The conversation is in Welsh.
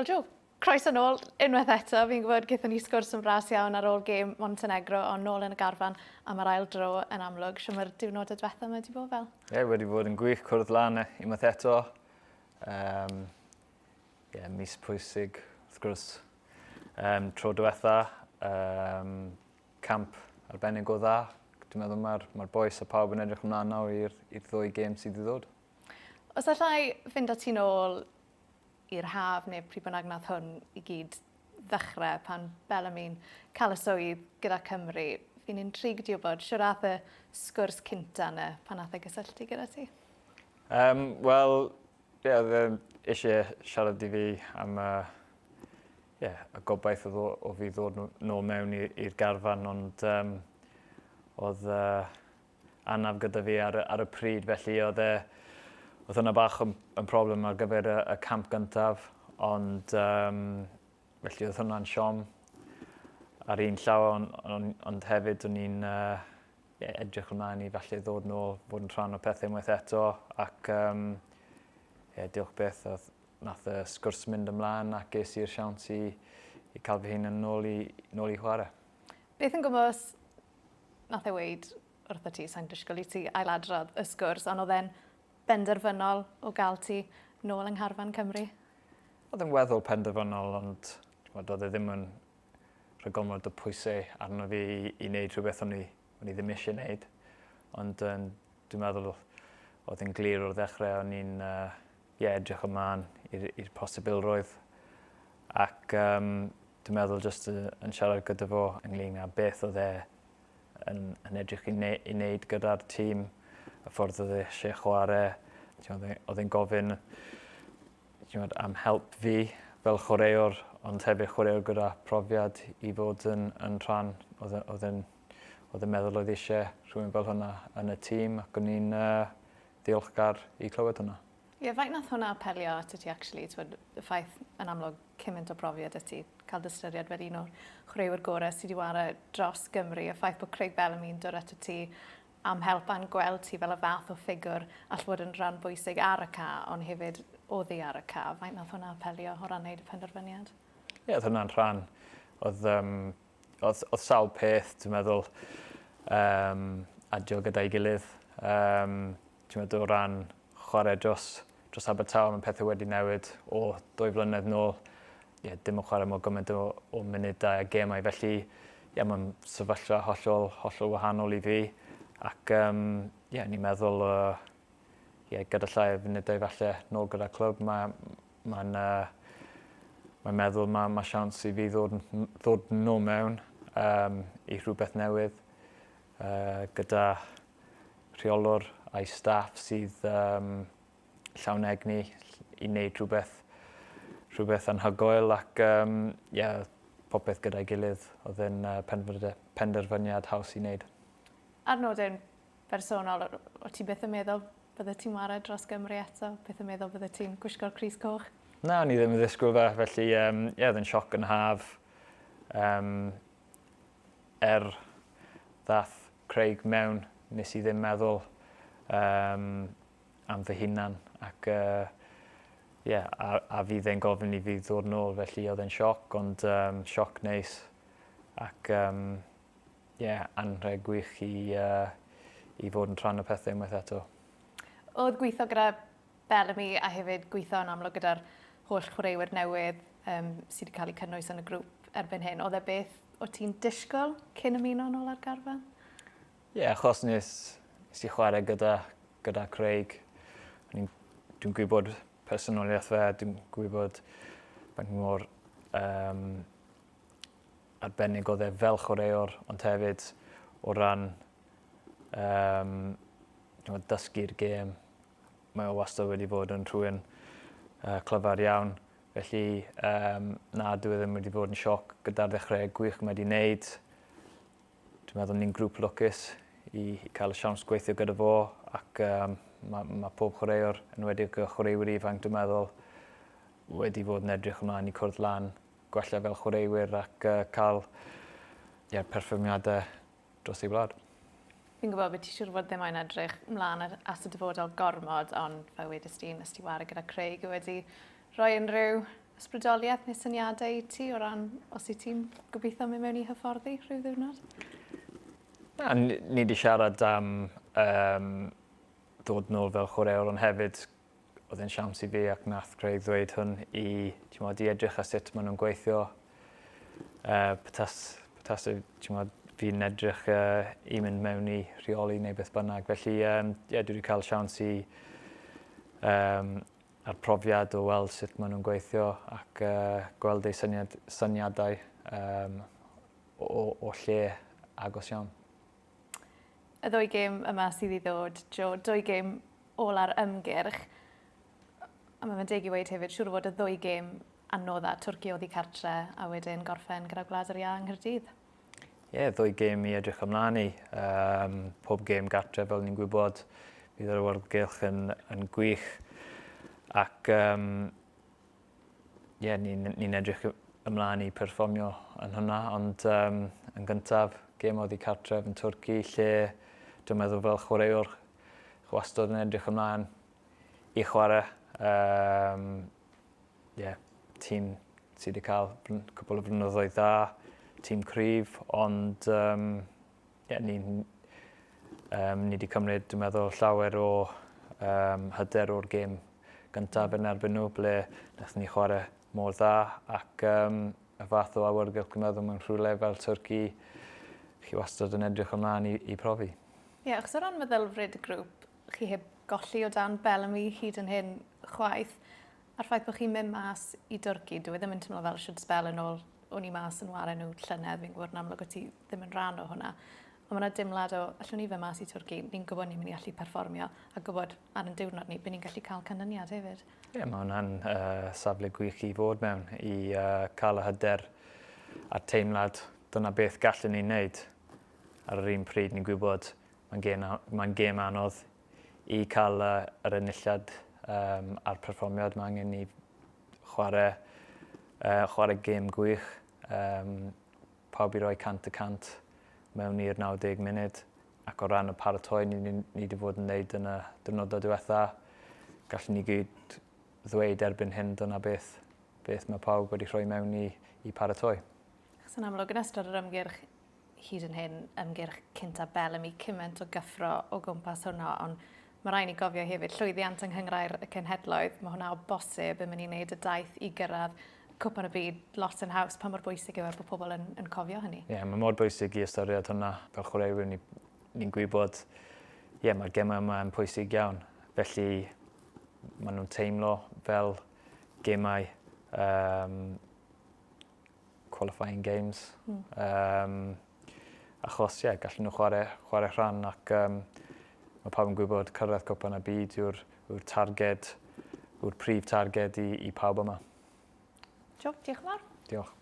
Wel, Joe, croeso nôl, unwaith eto. Fi'n gwybod gyda ni sgwrs yn fras iawn ar ôl gêm Montenegro, ond nôl yn y garfan am yr ail dro yn amlwg. Siw mae'r diwrnod y diwethaf yma wedi bod fel? Ie, wedi bod yn gwych cwrdd lan unwaith eto. Mis pwysig, wrth gwrs. Tro diwetha, camp arbennig o dda. Dwi'n meddwl mae'r boes a pawb yn edrych ymlaen nawr i'r ddwy gêm sydd i ddod. Os allai fynd ati nôl i'r haf neu pryd bynnag nath hwn i gyd ddechrau pan Bellamy'n cael y swydd gyda Cymru, fi'n intrigued i wybod siwr ath y sgwrs cynta yna pan nath e gysylltu gyda ti? Wel, oedd eisiau siarad i fi am y gobaith o fi ddod nôl mewn i'r garfan, ond oedd anaf gyda fi ar y pryd, felly oedd hwnna bach yn problem ar gyfer y camp gyntaf, ond felly oedd hwnna'n siom ar un llaw, ond hefyd o'n i'n edrych ymlaen i falle ddod nôl, fod yn rhan o pethau unwaith eto, ac diolch beth, nath y sgwrs mynd ymlaen ac ges i'r siawns i cael fy hun yn nôl i chwarae. Beth yn gwybod nath e weid wrtho ti, sa'n disgwyl i ti ailadrodd y sgwrs, ond oedd e'n benderfynol o gael ti nôl yng Ngharfan Cymru? Oedd yn weddol penderfynol, ond oedd e ddim yn rhagolmod o pwysau arno fi i wneud rhywbeth o'n i ddim eisiau wneud. Ond dwi'n meddwl oedd yn glir o'r ddechrau, o'n i'n edrych ymlaen i'r posibilrwydd. Ac dwi'n meddwl jyst yn siarad gyda fo ynglyn â beth oedd yn edrych i wneud gyda'r tîm, y ffordd oedd eisiau chwarae. Oedd e'n gofyn am help fi fel chwaraewr, ond hefyd chwaraewr gyda profiad i fod yn rhan. Oedd e'n meddwl oedd eisiau rhywun fel hwnna yn y tîm, ac o'n i'n ddiolchgar i clywed hwnna. Ie, faint nath hwnna apelio at ti, actually, y ffaith yn amlwg cymaint o brofiad y ti, cael dystyried fel un o'r chwaraewyr gorau sydd wedi chwarae dros Gymru, y ffaith bod Craig Bellamy'n dod at ti am help a'n gweld ti fel y fath o ffigwr all fod yn rhan bwysig ar y ca, ond hefyd oddi ar y ca. Faint nath hwnna apelio o ran wneud y penderfyniad? Ie, oedd hwnna'n rhan. Oedd sawl peth, dwi'n meddwl, adio gyda'i gilydd. Dwi'n meddwl o ran chwarae dros Abertawe, mae pethau wedi newid o 2 flynedd nôl. Dim yn chwarae mor gymaint o munudau a gemau, felly mae'n sefyllfa hollol wahanol i fi. Ac ni'n meddwl gyda llai o funudau falle nôl gyda'r clwb, mae'n meddwl mae siawns i fi ddod nôl mewn i rhywbeth newydd gyda rheolwr a'i staff sydd llawn egni i wneud rhywbeth anhygoel, ac popeth gyda'i gilydd. Oedd e'n penderfyniad haws i wneud. Ar nodyn bersonol, o ti beth yn meddwl bydde ti'n chwarae dros Gymru eto? Beth yn meddwl bydde ti'n gwisgo'r crys coch? Na, ni ddim yn ddisgwyl fe, felly oedd yn sioc yn haf. Ddath Craig mewn, nes i ddim meddwl am fy hunan, ac a fi dde'n gofyn i fi ddod nôl, felly oedd e'n sioc, ond sioc neis, ac anrheg gwych i fod yn rhan o pethau unwaith eto. Oedd gweithio gyda Bellamy a hefyd gweithio yn amlwg gyda'r holl chwaraewyr newydd sydd wedi cael eu cynnwys yn y grŵp erbyn hyn. Oedd e beth o ti'n disgwyl cyn ymuno nôl ar garfan? Achos nes i chwarae gyda Craig. Dwi'n gwybod personoliaeth fe, dwi'n gwybod faint mor arbennig oedd e fel chwaraewr, ond hefyd o ran dysgu'r gêm. Mae o wastad wedi bod yn rhywun clyfar iawn. Felly, dwi ddim wedi bod yn sioc gyda'r ddechrau gwych mae wedi wneud. Dwi'n meddwl ni'n grŵp lwcus i cael y siawns gweithio gyda fo, ac mae pob chwaraewr, yn wedi chwaraewyr ifanc, dwi'n meddwl, wedi fod yn edrych ymlaen i cwrdd lan, gwella fel chwaraewyr, ac cael perfformiadau dros ei wlad. Fi'n gwybod beth ti'n siŵr fod ddim yn edrych ymlaen at y dyfodol gormod, ond fel wedys ti, nes ti wario gyda Craig wedi rhoi unrhyw ysbrydoliaeth neu syniadau i ti o ran os i ti'n gobeithio mynd mewn i hyfforddi rhyw ddiwrnod? Na, ni wedi siarad am dod nôl fel chwaraewr, ond hefyd oedd e'n siawns i fi ac nath Craig ddweud hwn i edrych a sut maen nhw'n gweithio. Petas fi'n edrych i mynd mewn i rheoli neu beth bynnag. Felly dwi wedi cael siawns i a'r profiad o weld sut maen nhw'n gweithio ac gweld eu syniadau o lle agos iawn. Y ddwy gêm yma sydd i ddod, Joe, dwy gêm ôl ar ymgyrch. A mae'n deg i weid hefyd, siŵr o fod y ddwy gêm anodda Twrci oedd i cartre a wedyn gorffen gyda Gwlad yr Ia yng Nghaerdydd. Ie, ddwy gêm i edrych ymlaen i. Pob gêm gartre fel ni'n gwybod, bydd yr awyrgylch yn gwych. Ac ni'n edrych ymlaen i perfformio yn hwnna, ond yn gyntaf, gêm oedd i cartref yn Twrci, lle dwi'n meddwl fel chwaraewr, wastad yn edrych ymlaen i chwarae. Tîm sydd wedi cael cwbl o flynyddoedd dda, tîm cryf, ond ni wedi cymryd, dwi'n meddwl, llawer o hyder o'r gêm gyntaf yn erbyn nhw, ble wnaethon ni chwarae mor dda ac y fath o awyrgylch dwi'n meddwl mewn rhywle fel Twrci, chi wastad yn edrych ymlaen i profi. Ie, achos o ran meddylfryd y grŵp, chi heb golli o dan Bellamy hyd yn hyn chwaith, a'r ffaith bod chi'n mynd mas i Twrci, dwi ddim yn teimlo fel should spell yn ôl o'n i mas yn wario nhw llynedd, fi'n gwybod yn amlwg o ti ddim yn rhan o hwnna. Ond mae yna dimlad o, allwn ni fe mas i Twrci, ni'n gwybod ni'n mynd i allu perfformio, a gwybod ar ein diwrnod ni, bydd ni'n gallu cael canlyniad hefyd. Ie, mae hwnna'n safle gwych i fod mewn, i cael y hyder a'r teimlad, dyna beth gallwn ni'n wneud. Ar yr un pryd ni'n gwybod mae'n gêm anodd i cael yr enilliad a'r perfformiad. Mae angen ni chwarae gêm gwych, pawb i roi 100% mewn i'r 90 munud, ac o ran y baratoi ni wedi fod yn wneud yn y diwrnodau diwetha. Gallwn ni gyd ddweud erbyn hyn dyna beth mae pawb wedi rhoi mewn i baratoi. Achos yn amlwg yn ystod yr ymgyrch hyd yn hyn, ymgyrch cynta Bellamy, cymaint o gyffro o gwmpas hwnna, ond mae rhaid ni gofio hefyd, llwyddiant yng Nghynghrair y Cenhedloedd, mae hwnna o bosib yn mynd i wneud y daith i gyrraedd cwpan y byd lot yn haws, pa mor bwysig yw bod pobl yn cofio hynny? Ie, mae mor bwysig i ystyried hwnna. Fel chwaraewyr ni'n gwybod, mae'r gemau yma yn pwysig iawn. Felly, maen nhw'n teimlo fel gemau qualifying games. Achos, gallen nhw chwarae rhan ac mae pawb yn gwybod cyrraedd cwpan y byd yw'r targed, yw'r prif targed i pawb yma. Joe, diolch yn fawr. Diolch.